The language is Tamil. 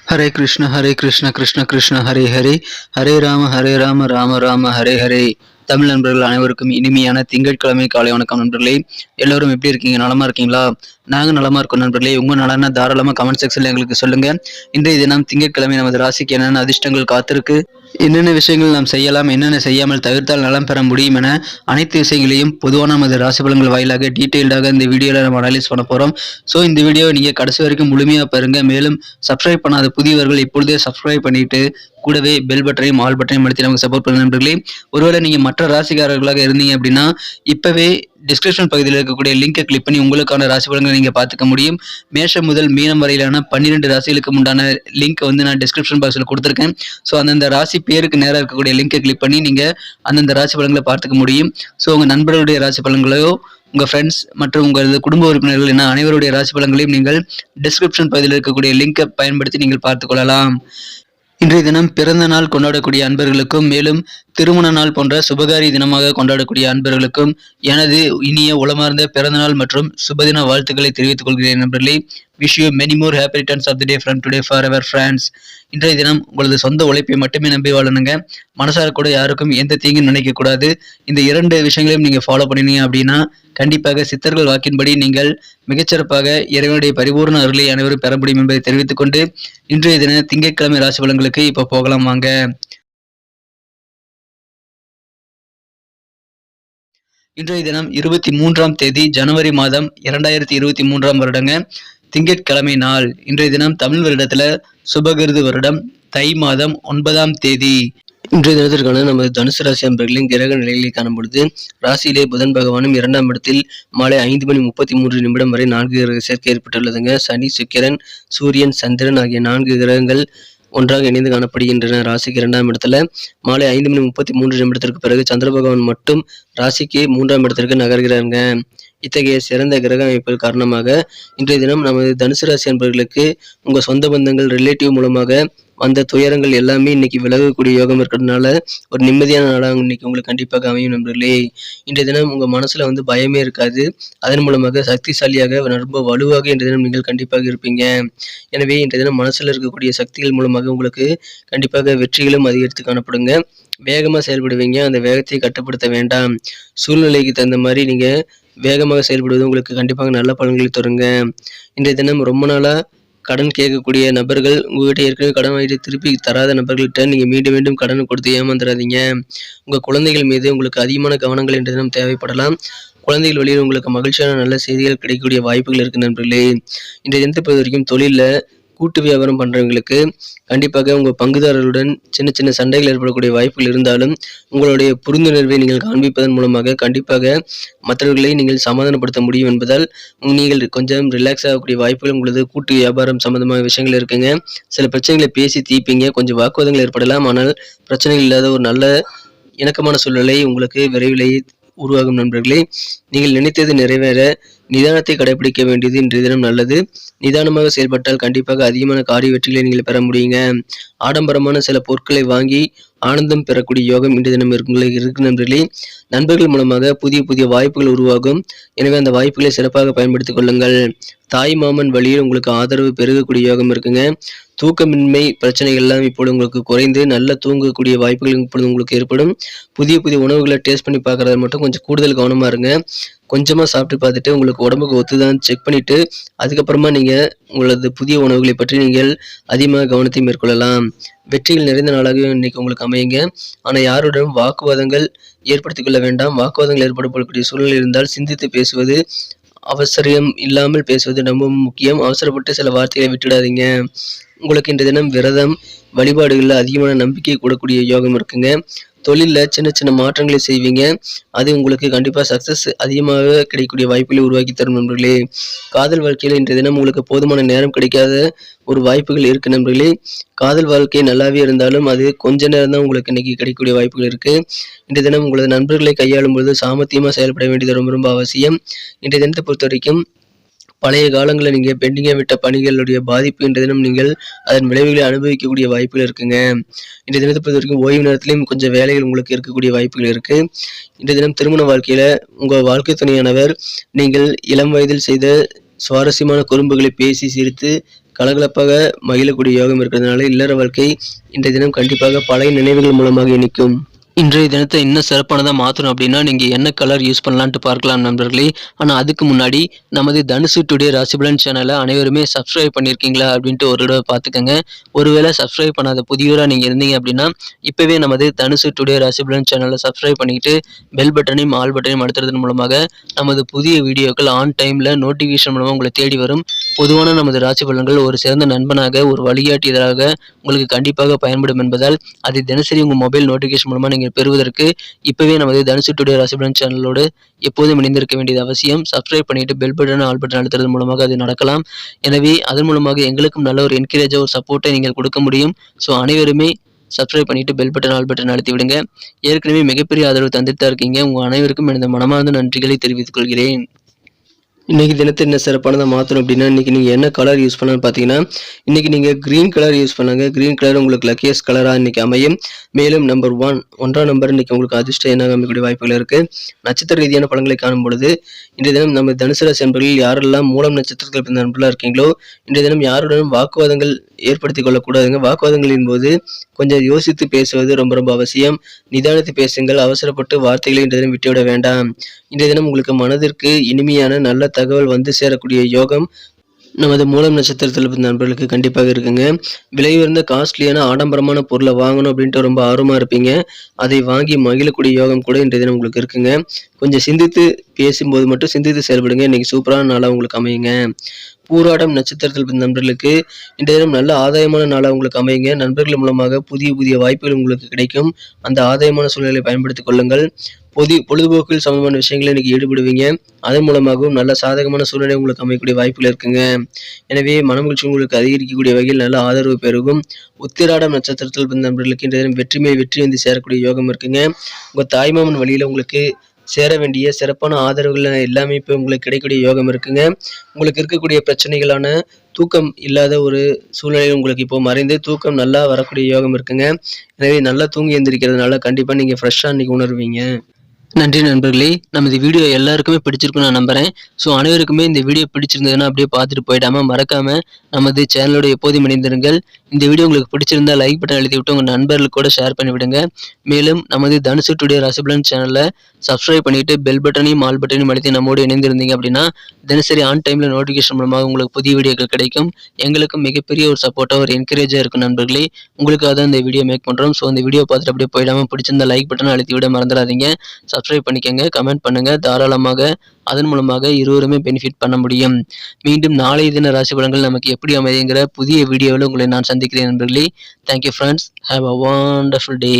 ஹரே கிருஷ்ண கிருஷ்ண கிருஷ்ண ஹரே ஹரே, ஹரே ராம ராம ராம ஹரே ஹரே. தமிழ் நண்பர்கள் அனைவருக்கும் இனிமையான திங்கட்கிழமை காலை வணக்கம் நண்பர்களே. எல்லோரும் எப்படி இருக்கீங்க? நலமா இருக்கீங்களா? நாங்க நலமா இருக்கோம் நண்பர்களே. உங்க நலன தாராளமா கமெண்ட் செக்ஷன்ல எங்களுக்கு சொல்லுங்க. இன்றைய தினம் திங்கட்கிழமை நமது ராசிக்கு என்னென்ன அதிர்ஷ்டங்கள் காத்திருக்கு, என்னென்ன விஷயங்கள் நாம் செய்யலாம், என்னென்ன செய்யாமல் தவிர்த்தால் நலம் பெற முடியும் என அனைத்து விஷயங்களையும் பொதுவான நமது ராசி பலன்கள் வாயிலாக டீட்டெயில்டாக இந்த வீடியோவில் நம்ம அனலைஸ் பண்ண போகிறோம். ஸோ இந்த வீடியோவை நீங்கள் கடைசி வரைக்கும் முழுமையாக பாருங்க. மேலும் சப்ஸ்கிரைப் பண்ணாத புதியவர்கள் இப்பொழுதே சப்ஸ்கிரைப் பண்ணிட்டு கூடவே பெல் பட்டனையும் ஆல் பட்டனையும் அழுத்தி நமக்கு சப்போர்ட் பண்ண நண்பர்களே. ஒருவேளை நீங்கள் மற்ற ராசிக்காரர்களாக இருந்தீங்க அப்படின்னா இப்போவே டிஸ்கிரிப்ஷன் பகுதியில் இருக்கக்கூடிய லிங்கை கிளிக் பண்ணி உங்களுக்கான ராசி பலன்களை நீங்கள் பார்த்துக்க முடியும். மேஷம் முதல் மீனம் வரையிலான 12 ராசிகளுக்கு உண்டான லிங்க் நான் டிஸ்கிரிப்ஷன் பாக்ஸில் கொடுத்துருக்கேன். ஸோ அந்தந்த ராசி பேருக்கு நேராக இருக்கக்கூடிய லிங்கை கிளிக் பண்ணி நீங்கள் அந்தந்த ராசி பலன்களை பார்த்துக்க முடியும். ஸோ உங்கள் நண்பர்களுடைய ராசி பலன்களையோ உங்கள் ஃப்ரெண்ட்ஸ் மற்றும் உங்களது குடும்ப உறுப்பினர்கள் என அனைவருடைய ராசி பலன்களையும் நீங்கள் டிஸ்கிரிப்ஷன் பகுதியில் இருக்கக்கூடிய லிங்கை பயன்படுத்தி நீங்கள் பார்த்துக்கொள்ளலாம். இன்றைய தினம் பிறந்த நாள் கொண்டாடக்கூடிய அன்பர்களுக்கும் மேலும் திருமண நாள் போன்ற சுபகாரி தினமாக கொண்டாடக்கூடிய அன்பர்களுக்கும் எனது இனிய உளமார்ந்த பிறந்தநாள் மற்றும் சுபதின வாழ்த்துக்களை தெரிவித்துக் கொள்கிறேன் நண்பர்களே. Wish you many more happy returns of the day from today forever friends. இன்றைய தினம் உங்களது சொந்த உழைப்பை மட்டுமே நம்பி வாழணுங்க. மனசார கூட யாருக்கும் எந்த தீங்கும் நினைக்கக்கூடாது. இந்த 2 விஷயங்களையும் நீங்கள் ஃபாலோ பண்ணினீங்க அப்படின்னா கண்டிப்பாக சித்தர்கள் வாக்கின்படி நீங்கள் மிகச்சிறப்பாக இறைவனுடைய பரிபூர்ண அருளை அனைவரும் பெற முடியும் என்பதை தெரிவித்துக் கொண்டு இன்றைய தின திங்கட்கிழமை ராசி பலன்களுக்கு இப்போ போகலாம் வாங்க. இன்றைய தினம் 23ஆம் தேதி ஜனவரி மாதம் 2023ஆம் வருடங்க, திங்கட்கிழமை நாள். இன்றைய தினம் தமிழ் வருடத்துல சுபகிருது வருடம் தை மாதம் 9ஆம் தேதி. இன்றைய தினத்திற்கான நமது தனுசு ராசி அன்பர்களின் கிரக நிலைகளை காணும்பொழுது ராசியிலே புதன் பகவானும் 2ஆம் இடத்தில் மாலை 5:33 வரை 4 கிரக சேர்க்கை ஏற்பட்டுள்ளதுங்க. சனி, சுக்கிரன், சூரியன், சந்திரன் ஆகிய 4 கிரகங்கள் ஒன்றாக இணைந்து காணப்படுகின்றன. ராசிக்கு 2ஆம் இடத்துல மாலை 5:33 பிறகு சந்திர பகவான் மட்டும் ராசிக்கு 3ஆம் இடத்திற்கு நகர்கிறாங்க. இத்தகைய சிறந்த கிரக அமைப்புகள் காரணமாக இன்றைய தினம் நமது தனுசு ராசி அன்பர்களுக்கு உங்க சொந்த பந்தங்கள் ரிலேட்டிவ் மூலமாக வந்த துயரங்கள் எல்லாமே இன்னைக்கு விலகக்கூடிய யோகம் இருக்கிறதுனால ஒரு நிம்மதியான நாளாக இன்னைக்கு உங்களுக்கு கண்டிப்பாக அமையும் நண்பர்களே. இன்றைய தினம் உங்க மனசுல பயமே இருக்காது. அதன் மூலமாக சக்திசாலியாக ரொம்ப வலுவாக இன்றைய தினம் நீங்கள் கண்டிப்பாக இருப்பீங்க. எனவே இன்றைய தினம் மனசுல இருக்கக்கூடிய சக்திகள் மூலமாக உங்களுக்கு கண்டிப்பாக வெற்றிகளும் அதிகரித்து காணப்படுங்க. வேகமா செயல்படுவீங்க. அந்த வேகத்தை கட்டுப்படுத்த வேண்டாம். சூழ்நிலைக்கு தகுந்த மாதிரி நீங்க வேகமாக செயல்படுவது உங்களுக்கு கண்டிப்பாக நல்ல பலன்களை தருங்க. இன்றைய தினம் ரொம்ப நாளா கடன் கேட்கக்கூடிய நபர்கள், உங்ககிட்ட ஏற்கனவே கடன் வாங்கிட்டு திருப்பி தராத நபர்கள்கிட்ட நீங்க மீண்டும் மீண்டும் கடன் கொடுத்து ஏமாந்துடாதீங்க. உங்க குழந்தைகள் மீது உங்களுக்கு அதிகமான கவனங்கள் இன்றைய தினம் தேவைப்படலாம். குழந்தைகள் வழியில் உங்களுக்கு மகிழ்ச்சியான நல்ல செய்திகள் கிடைக்கக்கூடிய வாய்ப்புகள் இருக்கு நண்பர்களே. இன்றைய தினத்தை பொறுத்த வரைக்கும் தொழில கூட்டு வியாபாரம் பண்றவங்களுக்கு கண்டிப்பாக உங்க பங்குதாரர்களுடன் சின்ன சின்ன சண்டைகள் ஏற்படக்கூடிய வாய்ப்புகள் இருந்தாலும் உங்களுடைய புரிந்துணர்வை நீங்கள் காண்பிப்பதன் மூலமாக கண்டிப்பாக மற்றவர்களை நீங்கள் சமாதானப்படுத்த முடியும் என்பதால் நீங்கள் கொஞ்சம் ரிலாக்ஸ் ஆகக்கூடிய வாய்ப்புகள் உங்களது கூட்டு வியாபாரம் சம்பந்தமான விஷயங்கள் இருக்குங்க. சில பிரச்சனைகளை பேசி தீர்ப்பீங்க. கொஞ்சம் வாக்குவாதங்கள் ஏற்படலாம். ஆனால் பிரச்சனைகள் இல்லாத ஒரு நல்ல இணக்கமான சூழ்நிலை உங்களுக்கு விரைவிலேயே உருவாகும் நண்பர்களே. நீங்கள் நினைத்தது நிறைவேற நிதானத்தை கடைபிடிக்க வேண்டியது இன்றைய தினம் நல்லது. நிதானமாக செயல்பட்டால் கண்டிப்பாக அதிகமான காரிய வெற்றிகளை நீங்கள் பெற முடியுங்க. ஆடம்பரமான சில பொருட்களை வாங்கி ஆனந்தம் பெறக்கூடிய யோகம் இன்றைய தினம் இருக்கு நண்பர்களே. நண்பர்கள் மூலமாக புதிய புதிய வாய்ப்புகள் உருவாகும். எனவே அந்த வாய்ப்புகளை சிறப்பாக பயன்படுத்திக் கொள்ளுங்கள். தாய் மாமன் வழியில் உங்களுக்கு ஆதரவு பெருகக்கூடிய யோகம் இருக்குங்க. தூக்கமின்மை பிரச்சனைகள் எல்லாம் இப்பொழுது உங்களுக்கு குறைந்து நல்ல தூங்கக்கூடிய வாய்ப்புகள் இப்பொழுது உங்களுக்கு ஏற்படும். புதிய புதிய உணவுகளை டேஸ்ட் பண்ணி பார்க்கறத மட்டும் கொஞ்சம் கூடுதல் கவனமா இருங்க. கொஞ்சமா சாப்பிட்டு பார்த்துட்டு உங்களுக்கு உடம்புக்கு ஒத்துதான் செக் பண்ணிட்டு அதுக்கப்புறமா நீங்க உங்களது புதிய உணவுகளை பற்றி நீங்கள் அதிகமாக கவனத்தை மேற்கொள்ளலாம். வெற்றிகள் நிறைந்த நாளாக இன்னைக்கு உங்களுக்கு அமையுங்க. ஆனா யாருடன் வாக்குவாதங்கள் ஏற்படுத்திக் கொள்ள வேண்டாம். வாக்குவாதங்கள் ஏற்படக்கூடிய சூழ்நிலை இருந்தால் சிந்தித்து பேசுவது, அவசரம் இல்லாமல் பேசுவது ரொம்ப முக்கியம். அவசரப்பட்டு சில வார்த்தைகளை விட்டுடாதீங்க. உங்களுக்கு இன்றைய தினம் விரதம் வழிபாடுகளில் அதிகமான நம்பிக்கை கூடக்கூடிய யோகம் இருக்குங்க. தொழிலில் சின்ன சின்ன மாற்றங்களை செய்வீங்க. அது உங்களுக்கு கண்டிப்பாக சக்ஸஸ் அதிகமாக கிடைக்கக்கூடிய வாய்ப்புகளை உருவாக்கி தரும் நண்பர்களே. காதல் வாழ்க்கையில் இன்றைய தினம் உங்களுக்கு போதுமான நேரம் கிடைக்காத ஒரு வாய்ப்புகள் இருக்கு நண்பர்களே. காதல் வாழ்க்கை நல்லாவே இருந்தாலும் அது கொஞ்ச நேரம் தான் உங்களுக்கு இன்னைக்கு கிடைக்கக்கூடிய வாய்ப்புகள் இருக்கு. இன்றைய தினம் உங்களது நண்பர்களை கையாளும் பொழுது சாமர்த்தியமாக செயல்பட வேண்டியது ரொம்ப ரொம்ப அவசியம். இன்றைய தினத்தை பொறுத்த வரைக்கும் பழைய காலங்களில் நீங்கள் பெண்டிங்காக விட்ட பணிகளுடைய பாதிப்பு இன்றைய தினம் நீங்கள் அதன் விளைவுகளை அனுபவிக்கக்கூடிய வாய்ப்புகள் இருக்குங்க. இன்றைய தினத்தை பொறுத்த வரைக்கும் ஓய்வு நேரத்திலையும் கொஞ்சம் வேலைகள் உங்களுக்கு இருக்கக்கூடிய வாய்ப்புகள் இருக்கு. இன்றைய தினம் திருமண வாழ்க்கையில உங்கள் வாழ்க்கை துணையானவர் நீங்கள் இளம் வயதில் செய்த சுவாரஸ்யமான குறும்புகளை பேசி சிரித்து கலகலப்பாக மகிழக்கூடிய யோகம் இருக்கிறதுனால இல்லற வாழ்க்கை இன்றைய தினம் கண்டிப்பாக பழைய நினைவுகள் மூலமாக இனிக்கும். இன்றைய தினத்தை இன்னும் சிறப்பானதா மாற்றணும் அப்படின்னா நீங்க என்ன கலர் யூஸ் பண்ணலான்ட்டு பார்க்கலாம் நண்பர்களே. ஆனா அதுக்கு முன்னாடி நமது தனுசு டுடே ராசிபலன் சேனலை அனைவருமே சப்ஸ்கிரைப் பண்ணியிருக்கீங்களா அப்படின்ட்டு ஒரு தடவை பார்த்துக்கோங்க. ஒருவேளை சப்ஸ்கிரைப் பண்ணாத புதியவராக நீங்க இருந்தீங்க அப்படின்னா இப்பவே நமது தனுசு டுடே ராசிபலன் சேனலை சப்ஸ்கிரைப் பண்ணிக்கிட்டு பெல் பட்டனையும் ஆல் பட்டனையும் அழுத்துறதன் மூலமாக நமது புதிய வீடியோக்கள் ஆன் டைம்ல நோட்டிஃபிகேஷன் மூலமாக உங்களை தேடி வரும். பொதுவான நமது ராசி பலன்கள் ஒரு சிறந்த நண்பனாக ஒரு வழிகாட்டியதாக உங்களுக்கு கண்டிப்பாக பயன்படும் என்பதால் அதை தினசரி உங்கள் மொபைல் நோட்டிஃபிகேஷன் மூலமாக நீங்கள் பெறுவதற்கு இப்பவே நமது தனுசு டுடே ராசிபலன் சேனலோடு எப்போதும் இணைந்திருக்க வேண்டியது அவசியம். சப்ஸ்கிரைப் பண்ணிட்டு பெல் பட்டன் ஆல் பட்டன் அழுத்துறது மூலமாக அது நடக்கலாம். எனவே அதன் மூலமாக எங்களுக்கும் நல்ல ஒரு என்கரேஜாக ஒரு சப்போர்ட்டை நீங்கள் கொடுக்க முடியும். ஸோ அனைவருமே சப்ஸ்கிரைப் பண்ணிட்டு பெல் பட்டன் ஆல் பட்டன் அழுத்தி விடுங்க. ஏற்கனவே மிகப்பெரிய ஆதரவு தந்துட்டு தான் இருக்கீங்க. உங்கள் அனைவருக்கும் எனது மனமார்ந்த நன்றிகளை தெரிவித்துக் கொள்கிறேன். இன்றைக்கி தினத்தை என்ன சிறப்பானதாக மாற்றணும் அப்படின்னா இன்றைக்கி நீங்கள் என்ன கலர் யூஸ் பண்ணலான்னு பார்த்தீங்கன்னா இன்றைக்கி நீங்கள் க்ரீன் கலர் யூஸ் பண்ணாங்க. க்ரீன் கலர் உங்களுக்கு லக்கியஸ்ட் கலராக இன்றைக்கி அமையும். மேலும் நம்பர் 1 நம்பர் இன்றைக்கி உங்களுக்கு அதிர்ஷ்டம் என்ன அமைக்கக்கூடிய வாய்ப்புகள் இருக்குது. நட்சத்திர ரீதியான பலன்களை காணும் பொழுது இன்றைய தினம் நம்ம தனுசு ராசி நண்பர்கள் யாரெல்லாம் மூலம் நட்சத்திரத்தில் பிறந்த நண்பர்களாக இருக்கீங்களோ இன்றைய தினம் யாருடனும் வாக்குவாதங்கள் ஏற்படுத்தி கொள்ளக்கூடாதுங்க. வாக்குவாதங்களின் போது கொஞ்சம் யோசித்து பேசுவது ரொம்ப ரொம்ப அவசியம். நிதானித்து பேசுங்கள். அவசரப்பட்டு வார்த்தைகளை இன்றைய தினம் விட்டுவிட வேண்டாம். இன்றைய தினம் உங்களுக்கு மனதிற்கு இனிமையான நல்ல தகவல் வந்து சேரக்கூடிய யோகம் நமது மூலம் நட்சத்திரத்தில் பிறந்த நண்பர்களுக்கு கண்டிப்பாக இருக்குங்க. விலை உயர்ந்த காஸ்ட்லியான ஆடம்பரமான பொருளை வாங்கணும் அப்படின்ட்டு ரொம்ப ஆர்வமாக இருப்பீங்க. அதை வாங்கி மகிழக்கூடிய யோகம் கூட இன்றைய தினம் உங்களுக்கு இருக்குங்க. கொஞ்சம் சிந்தித்து பேசும்போது மட்டும் சிந்தித்து செயல்படுங்க. இன்னைக்கு சூப்பரான நாளாக உங்களுக்கு அமையுங்க. பூராடம் நட்சத்திரத்தில் பிறந்த நண்பர்களுக்கு இன்றைய தினம் நல்ல ஆதாயமான நாளாக உங்களுக்கு அமையுங்க. நண்பர்கள் மூலமாக புதிய புதிய வாய்ப்புகள் உங்களுக்கு கிடைக்கும். அந்த ஆதாயமான சூழ்நிலை பயன்படுத்திக் கொள்ளுங்கள். பொழுதுபோக்கில் சம்பந்தமான விஷயங்களை இன்னைக்கு ஈடுபடுவீங்க. அதன் மூலமாகவும் நல்ல சாதகமான சூழ்நிலை உங்களுக்கு அமையக்கூடிய வாய்ப்புகள் இருக்குங்க. எனவே மனமகிழ்ச்சி உங்களுக்கு அதிகரிக்கக்கூடிய வகையில் நல்ல ஆதரவு பெருகும். உத்திராடம் நட்சத்திரத்தில் பிறந்த நண்பர்களுக்கு இன்றைய தினம் வெற்றி மேல் வெற்றி வந்து சேரக்கூடிய யோகம் இருக்குங்க. உங்கள் தாய்மாமன் வழியில் உங்களுக்கு சேர வேண்டிய சிறப்பான ஆதரவுகள் எல்லாமே இப்போ உங்களுக்கு கிடைக்கக்கூடிய யோகம் இருக்குங்க. உங்களுக்கு இருக்கக்கூடிய பிரச்சனைகளான தூக்கம் இல்லாத ஒரு சூழ்நிலை உங்களுக்கு இப்போ மறைந்து தூக்கம் நல்லா வரக்கூடிய யோகம் இருக்குங்க. எனவே நல்லா தூங்கி எழுந்திருக்கிறதுனால கண்டிப்பாக நீங்கள் ஃப்ரெஷ்ஷாக இன்னைக்கு உணர்வீங்க. நன்றி நண்பர்களே. நமது வீடியோ எல்லாருக்குமே பிடிச்சிருக்குன்னு நான் நம்புறேன். ஸோ அனைவருக்குமே இந்த வீடியோ பிடிச்சிருந்ததுன்னா அப்படியே பார்த்துட்டு போயிடாம மறக்காம நமது சேனலோட எப்போதும் இணைந்திருங்கள். இந்த வீடியோ உங்களுக்கு பிடிச்சிருந்தா லைக் பட்டன் அழுத்தி விட்டு உங்கள் நண்பர்களுக்கு கூட ஷேர் பண்ணி விடுங்க. மேலும் நமது தனுசு டுடே ராசிபலன் சேனலை சப்ஸ்கிரைப் பண்ணிட்டு பெல் பட்டனையும் ஆல் பட்டனையும் அழுத்தி நம்மோடு இணைந்திருந்தீங்க அப்படின்னா தினசரி ஆன் டைமில் நோட்டிஃபிகேஷன் மூலமாக உங்களுக்கு புதிய வீடியோக்கள் கிடைக்கும். எங்களுக்கும் மிகப்பெரிய ஒரு சப்போர்ட்டாக ஒரு என்கரேஜாக இருக்கும் நண்பர்களே. உங்களுக்காக தான் இந்த வீடியோ மேக் பண்ணுறோம். ஸோ இந்த வீடியோ பார்த்துட்டு அப்படியே போயிடாமல் பிடிச்சிருந்த லைக் பட்டனை அழுத்தி விட மறந்துடாதீங்க. சப்ஸ்கிரைப் பண்ணிக்கங்க, கமெண்ட் பண்ணுங்க. தாராளமாக அதன் மூலமாக இருவருமே பெனிஃபிட் பண்ண முடியும். மீண்டும் நாளைய தின ராசி பலன்கள் நமக்கு எப்படி அமையுங்கிற புதிய வீடியோவில் உங்களை நான் சந்திக்கிறேன் நண்பர்களே. Thank you friends. Have a wonderful day.